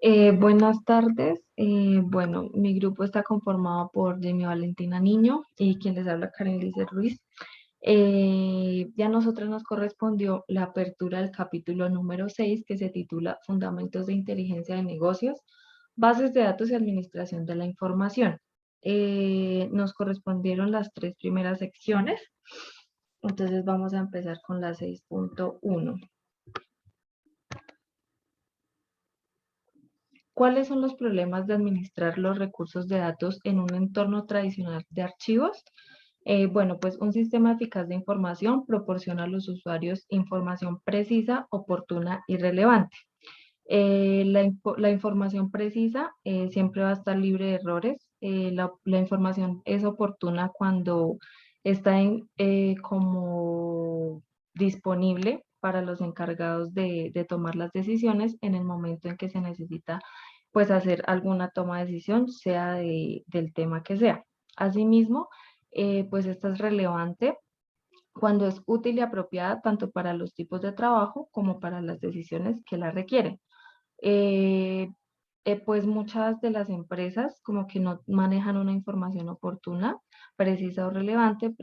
Buenas tardes. Bueno, mi grupo está conformado por Jamie Valentina Niño y quien les habla Karen Lizer Ruiz. Ya a nosotros nos correspondió la apertura del capítulo número 6 que se titula Fundamentos de Inteligencia de Negocios, Bases de Datos y Administración de la Información. Nos correspondieron las tres primeras secciones, entonces vamos a empezar con la 6.1. ¿Cuáles son los problemas de administrar los recursos de datos en un entorno tradicional de archivos? Bueno, pues un sistema eficaz de información proporciona a los usuarios información precisa, oportuna y relevante. La información precisa siempre va a estar libre de errores. La información es oportuna cuando está como disponible para los encargados de tomar las decisiones en el momento en que se necesita pues hacer alguna toma de decisión, sea del tema que sea. Asimismo, pues esta es relevante cuando es útil y apropiada tanto para los tipos de trabajo como para las decisiones que la requieren. Eh, pues muchas de las empresas como que no manejan una información oportuna, precisa o relevante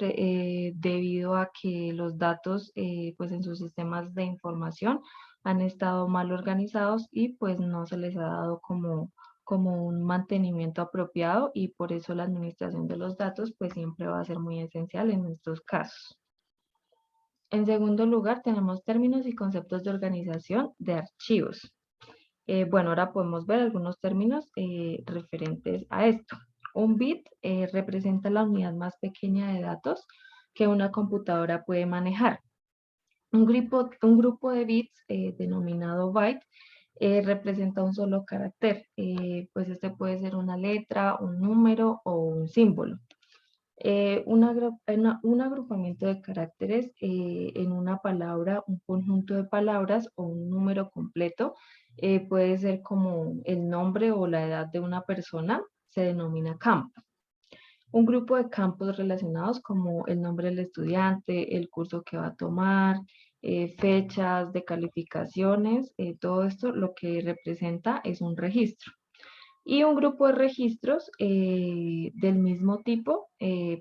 debido a que los datos pues en sus sistemas de información han estado mal organizados y pues no se les ha dado como un mantenimiento apropiado y por eso la administración de los datos pues siempre va a ser muy esencial en estos casos. En segundo lugar, tenemos términos y conceptos de organización de archivos. Bueno, ahora podemos ver algunos términos referentes a esto. Un bit representa la unidad más pequeña de datos que una computadora puede manejar. Un grupo de bits denominado byte representa un solo carácter, pues este puede ser una letra, un número o un símbolo. Un agrupamiento de caracteres en una palabra, un conjunto de palabras o un número completo puede ser como el nombre o la edad de una persona, se denomina campo. Un grupo de campos relacionados como el nombre del estudiante, el curso que va a tomar, fechas de calificaciones, todo esto lo que representa es un registro. Y un grupo de registros del mismo tipo,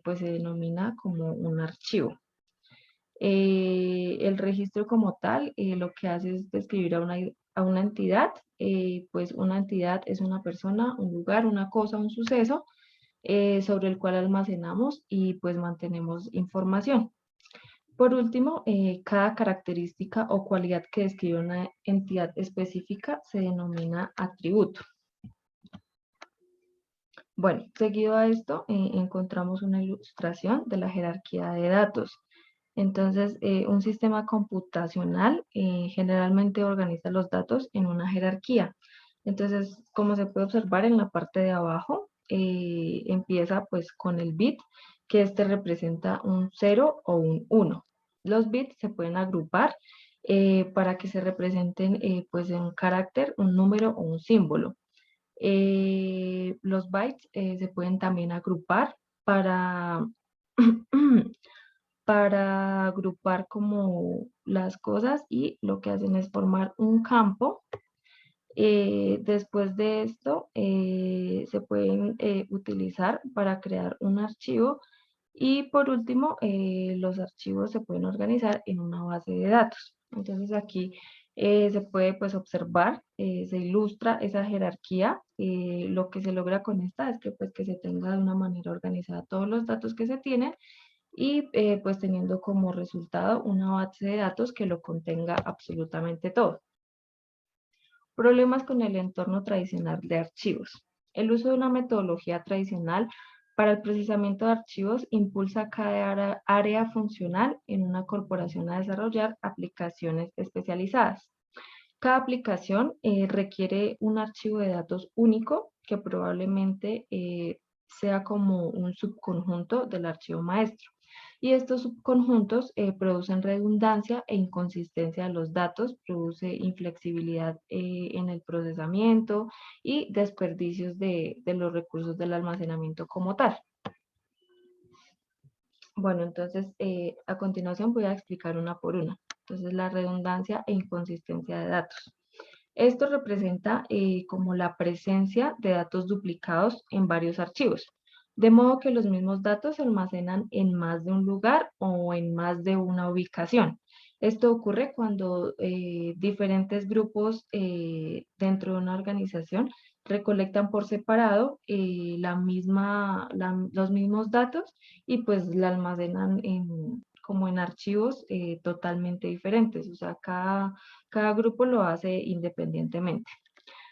pues se denomina como un archivo. El registro como tal, lo que hace es describir a una entidad, pues una entidad es una persona, un lugar, una cosa, un suceso, sobre el cual almacenamos y pues mantenemos información. Por último, cada característica o cualidad que describe una entidad específica se denomina atributo. Bueno, seguido a esto, encontramos una ilustración de la jerarquía de datos. Entonces, un sistema computacional generalmente organiza los datos en una jerarquía. Entonces, como se puede observar en la parte de abajo, empieza pues con el bit, que este representa un 0 o un 1. Los bits se pueden agrupar para que se representen pues en un carácter, un número o un símbolo. Los bytes se pueden también agrupar para, para agrupar como las cosas y lo que hacen es formar un campo. Después de esto, se pueden utilizar para crear un archivo y por último, los archivos se pueden organizar en una base de datos. Entonces aquí se puede pues observar, se ilustra esa jerarquía. Lo que se logra con esta es que pues que se tenga de una manera organizada todos los datos que se tienen y pues teniendo como resultado una base de datos que lo contenga absolutamente todo. Problemas con el entorno tradicional de archivos. El uso de una metodología tradicional para el procesamiento de archivos impulsa a cada área funcional en una corporación a desarrollar aplicaciones especializadas. Cada aplicación requiere un archivo de datos único que probablemente sea como un subconjunto del archivo maestro. Y estos subconjuntos producen redundancia e inconsistencia de los datos, produce inflexibilidad en el procesamiento y desperdicios de los recursos del almacenamiento como tal. Bueno, entonces a continuación voy a explicar una por una. Entonces, la redundancia e inconsistencia de datos. Esto representa como la presencia de datos duplicados en varios archivos, de modo que los mismos datos se almacenan en más de un lugar o en más de una ubicación. Esto ocurre cuando diferentes grupos dentro de una organización recolectan por separado los mismos datos y pues la almacenan como en archivos totalmente diferentes. O sea, cada grupo lo hace independientemente.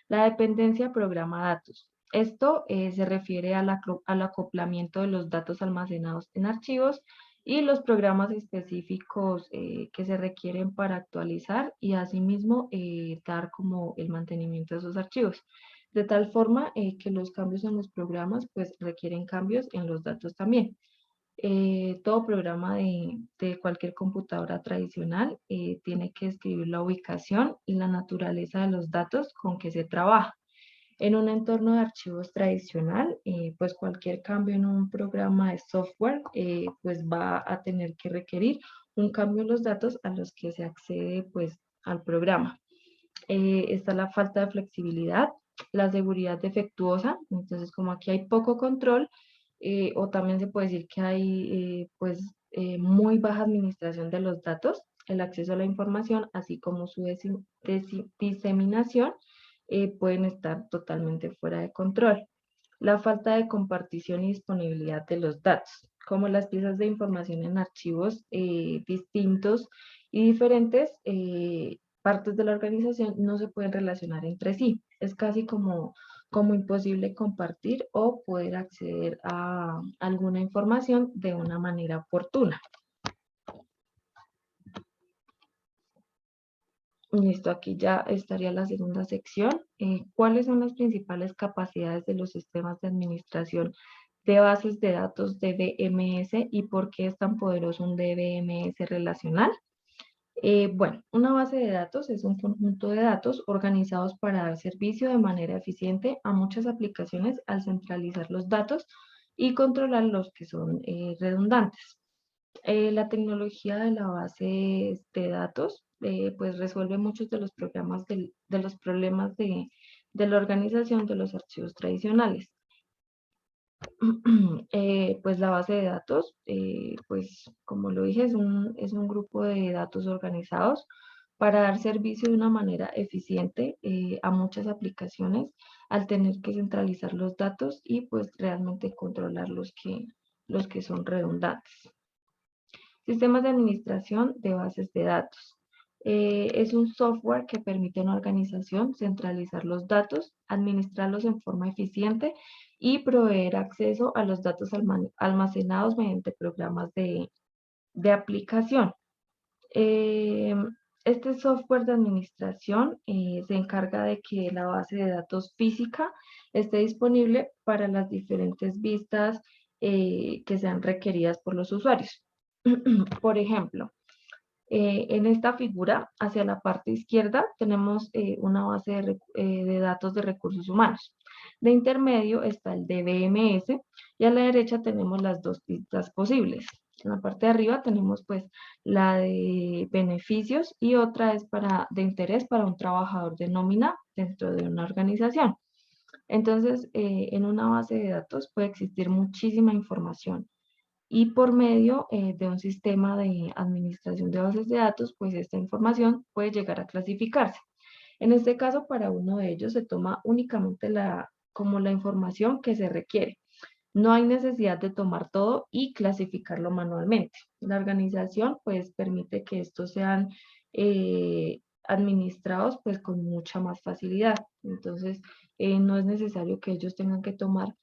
La dependencia programa datos. Esto se refiere al acoplamiento de los datos almacenados en archivos y los programas específicos que se requieren para actualizar y asimismo dar como el mantenimiento de esos archivos. De tal forma que los cambios en los programas pues requieren cambios en los datos también. Todo programa de cualquier computadora tradicional tiene que escribir la ubicación y la naturaleza de los datos con que se trabaja. En un entorno de archivos tradicional, pues cualquier cambio en un programa de software, pues va a tener que requerir un cambio en los datos a los que se accede pues al programa. Está la falta de flexibilidad, la seguridad defectuosa, entonces como aquí hay poco control, o también se puede decir que hay muy baja administración de los datos, el acceso a la información, así como su diseminación, pueden estar totalmente fuera de control. La falta de compartición y disponibilidad de los datos, como las piezas de información en archivos distintos y diferentes partes de la organización no se pueden relacionar entre sí. Es casi como imposible compartir o poder acceder a alguna información de una manera oportuna. Listo, aquí ya estaría la segunda sección. ¿Cuáles son las principales capacidades de los sistemas de administración de bases de datos DBMS y por qué es tan poderoso un DBMS relacional? Bueno, una base de datos es un conjunto de datos organizados para dar servicio de manera eficiente a muchas aplicaciones al centralizar los datos y controlar los que son redundantes. La tecnología de la base de datos pues resuelve muchos de los de los problemas de la organización de los archivos tradicionales. Pues la base de datos, pues como lo dije, es un grupo de datos organizados para dar servicio de una manera eficiente a muchas aplicaciones al tener que centralizar los datos y pues realmente controlar los que son redundantes. Sistemas de administración de bases de datos. Es un software que permite a una organización centralizar los datos, administrarlos en forma eficiente y proveer acceso a los datos almacenados mediante programas de aplicación. Eh, este software de administración se encarga de que la base de datos física esté disponible para las diferentes vistas que sean requeridas por los usuarios. Por ejemplo, en esta figura, hacia la parte izquierda, tenemos una base de datos de recursos humanos. De intermedio está el DBMS y a la derecha tenemos las dos pistas posibles. En la parte de arriba tenemos pues la de beneficios y otra es de interés para un trabajador de nómina dentro de una organización. Entonces, en una base de datos puede existir muchísima información y por medio de un sistema de administración de bases de datos, pues esta información puede llegar a clasificarse. En este caso, para uno de ellos se toma únicamente como la información que se requiere. No hay necesidad de tomar todo y clasificarlo manualmente. La organización pues permite que estos sean administrados pues con mucha más facilidad. Entonces, no es necesario que ellos tengan que tomar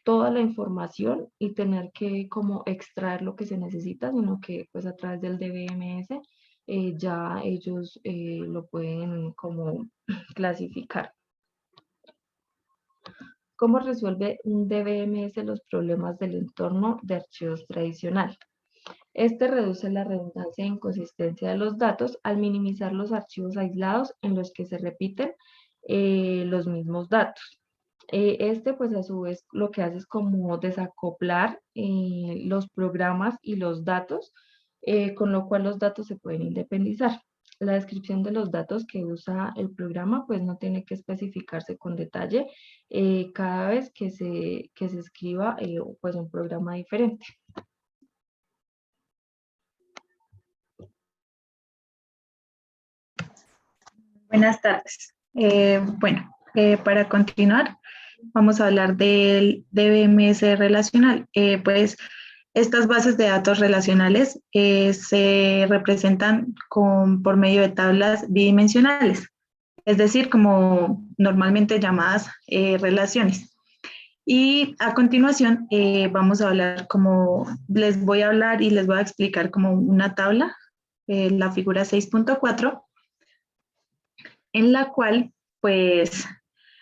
toda la información y tener que como extraer lo que se necesita, sino que pues a través del DBMS ya ellos lo pueden como clasificar. ¿Cómo resuelve un DBMS los problemas del entorno de archivos tradicional? Este reduce la redundancia e inconsistencia de los datos al minimizar los archivos aislados en los que se repiten los mismos datos. Este, pues a su vez, lo que hace es como desacoplar los programas y los datos, con lo cual los datos se pueden independizar. La descripción de los datos que usa el programa pues no tiene que especificarse con detalle cada vez que se escriba pues un programa diferente. Buenas tardes. Para continuar, vamos a hablar del DBMS relacional. Pues estas bases de datos relacionales se representan por medio de tablas bidimensionales, es decir, como normalmente llamadas relaciones. Y a continuación vamos a hablar como, les voy a hablar y les voy a explicar como una tabla, la figura 6.4, en la cual pues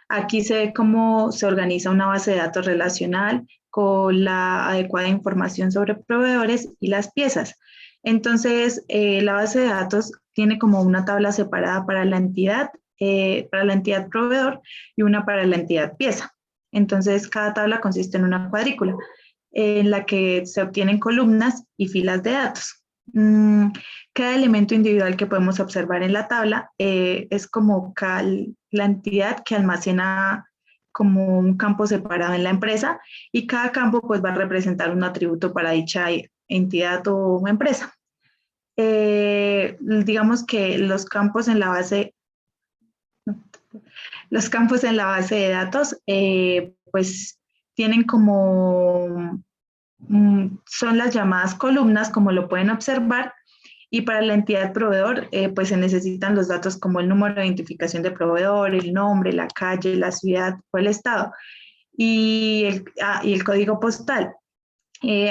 aquí se ve cómo se organiza una base de datos relacional con la adecuada información sobre proveedores y las piezas. Entonces, la base de datos tiene como una tabla separada para la entidad proveedor y una para la entidad pieza. Entonces, cada tabla consiste en una cuadrícula en la que se obtienen columnas y filas de datos. Cada elemento individual que podemos observar en la tabla es como la entidad que almacena como un campo separado en la empresa, y cada campo pues va a representar un atributo para dicha entidad o empresa. Digamos que los campos en la base de datos pues tienen como son las llamadas columnas, como lo pueden observar, y para la entidad proveedor, pues se necesitan los datos como el número de identificación de proveedor, el nombre, la calle, la ciudad o el estado, y el código postal.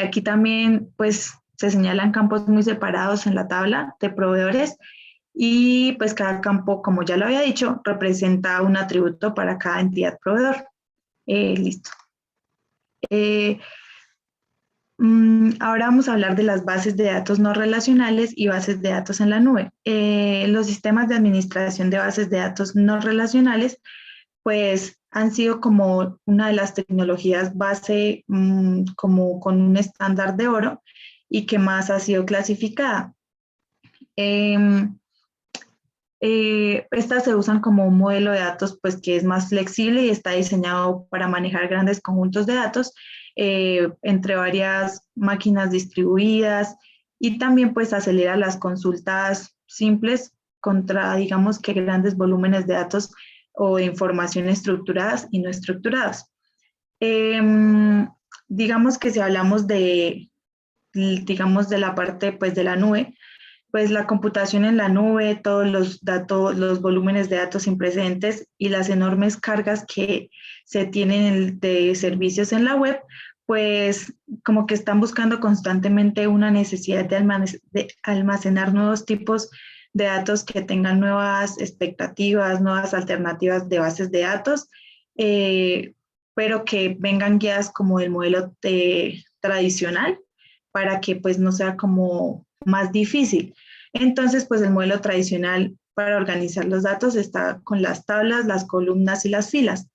Aquí también, pues, se señalan campos muy separados en la tabla de proveedores, y pues cada campo, como ya lo había dicho, representa un atributo para cada entidad proveedor. Listo. Eh, Ahora vamos a hablar de las bases de datos no relacionales y bases de datos en la nube. Los sistemas de administración de bases de datos no relacionales, pues han sido como una de las tecnologías base, como con un estándar de oro, y que más ha sido clasificada. Em, Estas se usan como un modelo de datos pues que es más flexible y está diseñado para manejar grandes conjuntos de datos entre varias máquinas distribuidas, y también pues acelera las consultas simples contra, digamos, que grandes volúmenes de datos o de información estructuradas y no estructuradas. Digamos que si hablamos digamos, de la parte pues de la nube, pues la computación en la nube, todos los datos, los volúmenes de datos sin precedentes y las enormes cargas que se tienen de servicios en la web, pues como que están buscando constantemente una necesidad de almacenar nuevos tipos de datos que tengan nuevas expectativas, nuevas alternativas de bases de datos, eh, pero que vengan guiadas como el modelo tradicional, para que pues no sea como más difícil. Entonces, pues el modelo tradicional para organizar los datos está con las tablas, las columnas y las filas.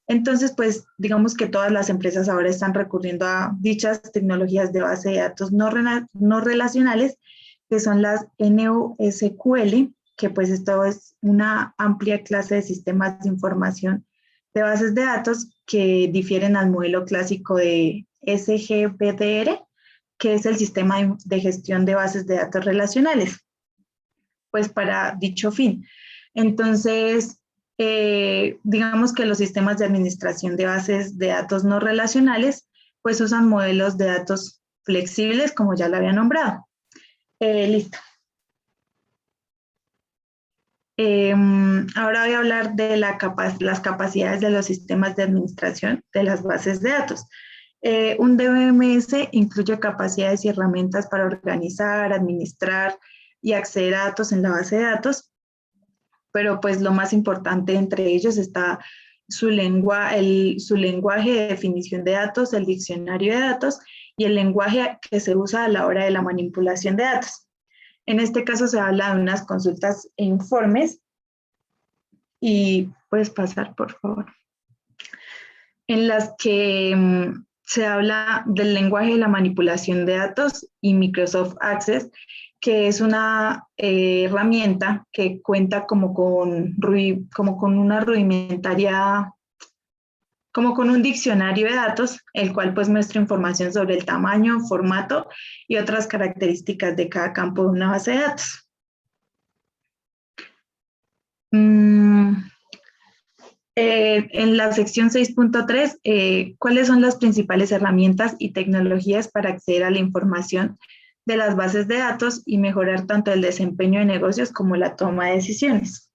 Entonces, pues digamos que todas las empresas ahora están recurriendo a dichas tecnologías de base de datos no relacionales, que son las NoSQL, que pues esto es una amplia clase de sistemas de información de bases de datos que difieren al modelo clásico de SGBDR, que es el sistema de gestión de bases de datos relacionales, pues para dicho fin. Entonces, digamos que los sistemas de administración de bases de datos no relacionales, pues usan modelos de datos flexibles, como ya lo había nombrado. Listo. Ahora voy a hablar de las capacidades de los sistemas de administración de las bases de datos. Un DBMS incluye capacidades y herramientas para organizar, administrar y acceder a datos en la base de datos, pero pues lo más importante entre ellos está su lenguaje de definición de datos, el diccionario de datos y el lenguaje que se usa a la hora de la manipulación de datos. En este caso se habla de unas consultas e informes, y puedes pasar, por favor, en las que se habla del lenguaje de la manipulación de datos y Microsoft Access, que es una herramienta que cuenta como con una rudimentaria, como con un diccionario de datos, el cual pues muestra información sobre el tamaño, formato y otras características de cada campo de una base de datos. En la sección 6.3, ¿cuáles son las principales herramientas y tecnologías para acceder a la información de las bases de datos y mejorar tanto el desempeño de negocios como la toma de decisiones?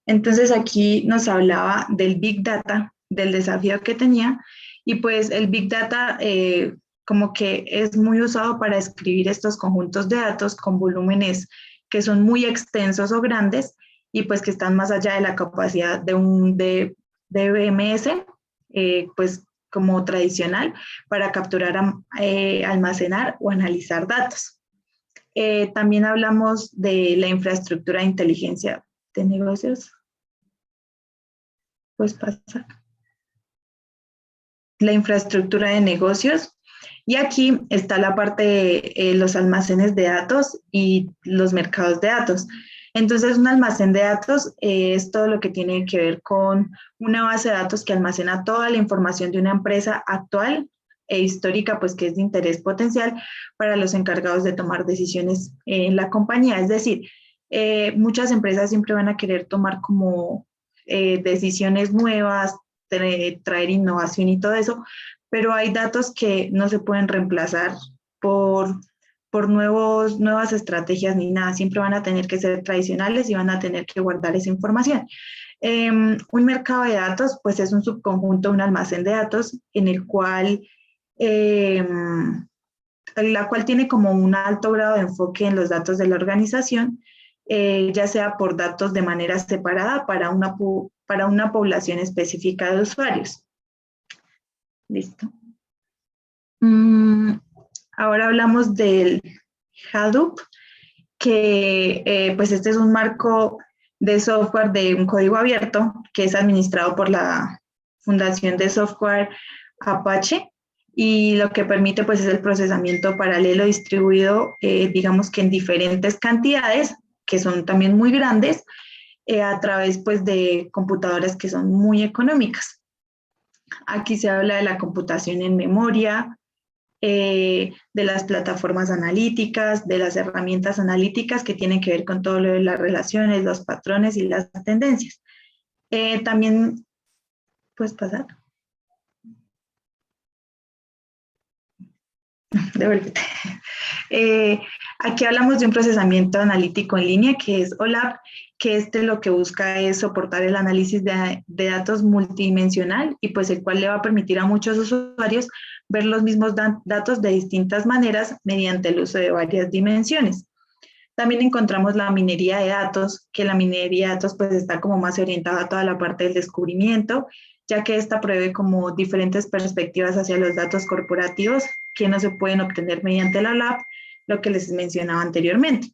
Entonces aquí nos hablaba del Big Data, del desafío que tenía, y pues el Big Data como que es muy usado para escribir estos conjuntos de datos con volúmenes que son muy extensos o grandes y pues que están más allá de la capacidad de un DBMS, pues como tradicional, para capturar, almacenar o analizar datos. También hablamos de la infraestructura de inteligencia de negocios. Pues pasa. La infraestructura de negocios. Y aquí está la parte de los almacenes de datos y los mercados de datos. Entonces, un almacén de datos es todo lo que tiene que ver con una base de datos que almacena toda la información de una empresa actual e histórica, pues que es de interés potencial para los encargados de tomar decisiones en la compañía. Es decir, muchas empresas siempre van a querer tomar como decisiones nuevas, traer innovación y todo eso, pero hay datos que no se pueden reemplazar por nuevas estrategias ni nada, siempre van a tener que ser tradicionales y van a tener que guardar esa información. Un mercado de datos, pues es un subconjunto, un almacén de datos en el cual, la cual tiene como un alto grado de enfoque en los datos de la organización, ya sea por datos de manera separada para una población específica de usuarios. Listo. Ahora hablamos del Hadoop, que pues este es un marco de software de un código abierto que es administrado por la Fundación de Software Apache y lo que permite pues es el procesamiento paralelo distribuido, digamos que en diferentes cantidades, que son también muy grandes, a través pues de computadoras que son muy económicas. Aquí se habla de la computación en memoria, de las plataformas analíticas, de las herramientas analíticas que tienen que ver con todo lo de las relaciones, los patrones y las tendencias. También, ¿puedes pasar? Devuélvete. Aquí hablamos de un procesamiento analítico en línea que es OLAP, que lo que busca es soportar el análisis de datos multidimensional y pues el cual le va a permitir a muchos usuarios ver los mismos datos de distintas maneras mediante el uso de varias dimensiones. También encontramos la minería de datos, que la minería de datos pues está como más orientada a toda la parte del descubrimiento, ya que esta provee como diferentes perspectivas hacia los datos corporativos que no se pueden obtener mediante la LAB, lo que les mencionaba anteriormente.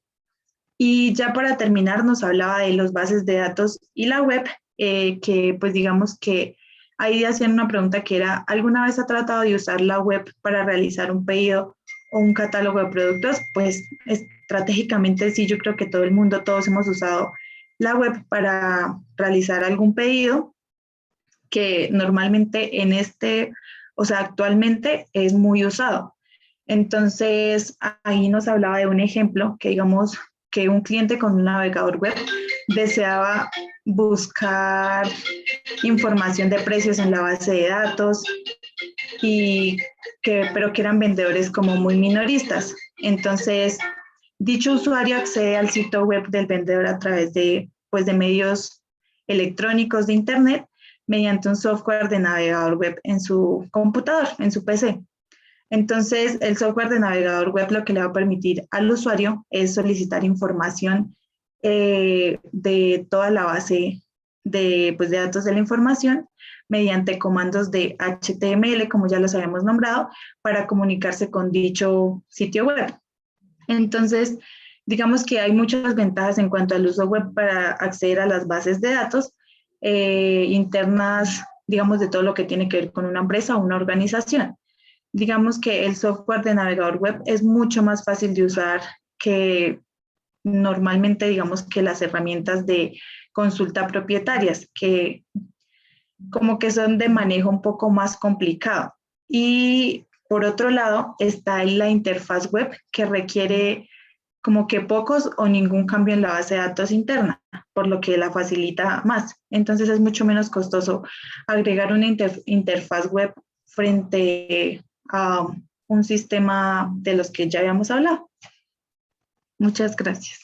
Y ya para terminar nos hablaba de las bases de datos y la web, que pues digamos que ahí hacían una pregunta que era, ¿alguna vez ha tratado de usar la web para realizar un pedido o un catálogo de productos? Pues estratégicamente sí, yo creo que todo el mundo, todos hemos usado la web para realizar algún pedido, que normalmente actualmente es muy usado. Entonces, ahí nos hablaba de un ejemplo que digamos que un cliente con un navegador web deseaba buscar información de precios en la base de datos, pero que eran vendedores como muy minoristas. Entonces, dicho usuario accede al sitio web del vendedor a través de medios electrónicos de Internet mediante un software de navegador web en su computador, en su PC. Entonces, el software de navegador web lo que le va a permitir al usuario es solicitar información de toda la base de datos de la información mediante comandos de HTML, como ya los habíamos nombrado, para comunicarse con dicho sitio web. Entonces, digamos que hay muchas ventajas en cuanto al uso web para acceder a las bases de datos internas, digamos, de todo lo que tiene que ver con una empresa o una organización. digamos que el software de navegador web es mucho más fácil de usar que normalmente, digamos que las herramientas de consulta propietarias, que como que son de manejo un poco más complicado. Y por otro lado está la interfaz web que requiere como que pocos o ningún cambio en la base de datos interna, por lo que la facilita más. Entonces es mucho menos costoso agregar una interfaz web frente a un sistema de los que ya habíamos hablado. Muchas gracias.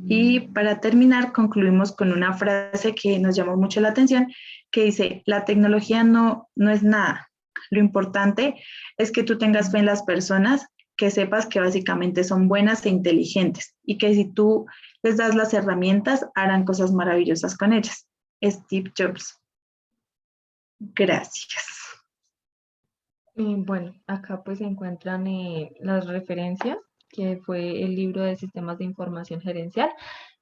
Y para terminar, concluimos con una frase que nos llamó mucho la atención, que dice, la tecnología no es nada. Lo importante es que tú tengas fe en las personas, que sepas que básicamente son buenas e inteligentes y que si tú les das las herramientas, harán cosas maravillosas con ellas. Steve Jobs. Gracias. Bueno, acá pues se encuentran las referencias, que fue el libro de Sistemas de Información Gerencial,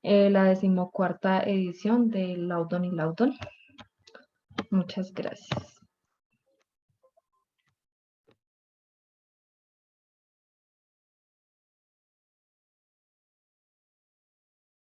la 14ª edición de Lawton y Lawton. Muchas gracias.